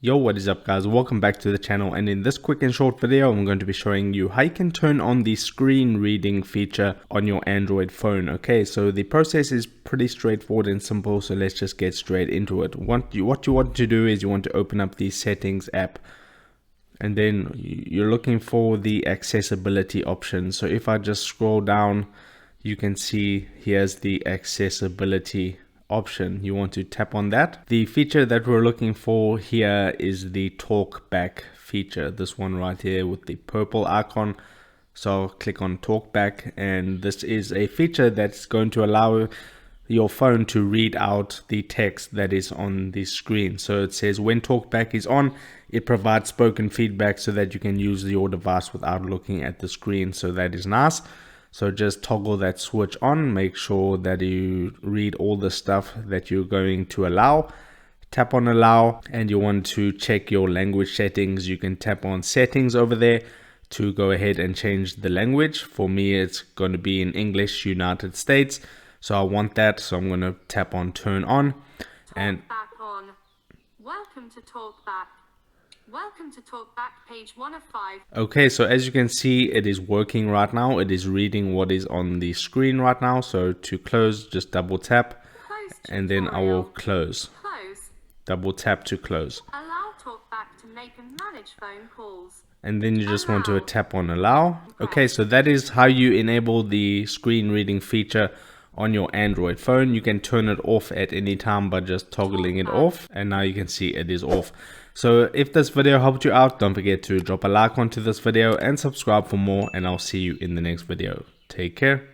Yo, what is up guys, welcome back to the channel, and in this quick and short video I'm going to be showing you how you can turn on the screen reading feature on your Android phone. Okay, so the process is pretty straightforward and simple, so let's just get straight into it. What you want to do is you want to open up the settings app, and then you're looking for the accessibility option. So if I just scroll down, you can see here's the accessibility option. You want to tap on that. The feature that we're looking for here is the talkback feature, this one right here with the purple icon. So I'll click on talkback, and this is a feature that's going to allow your phone to read out the text that is on the screen. So it says when talkback is on, it provides spoken feedback so that you can use your device without looking at the screen. So that is nice. So just toggle that switch on, make sure that you read all the stuff that you're going to allow. Tap on allow, and you want to check your language settings. You can tap on settings over there to go ahead and change the language. For me, it's going to be in English, United States. So I want that, so I'm going to tap on turn on. And Talkback on. Welcome to Talkback. Welcome to Talkback, page 1 of 5. Okay, so as you can see, it is working right now. It is reading what is on the screen right now. So to close, just double tap, and then I will close. Close. Double tap to close. Allow Talkback to make and manage phone calls. And then you just want to tap on allow. Okay, so that is how you enable the screen reading feature on your Android phone. You can turn it off at any time by just toggling it off, and now you can see it is off. So if this video helped you out, don't forget to drop a like onto this video and subscribe for more, and I'll see you in the next video. Take care.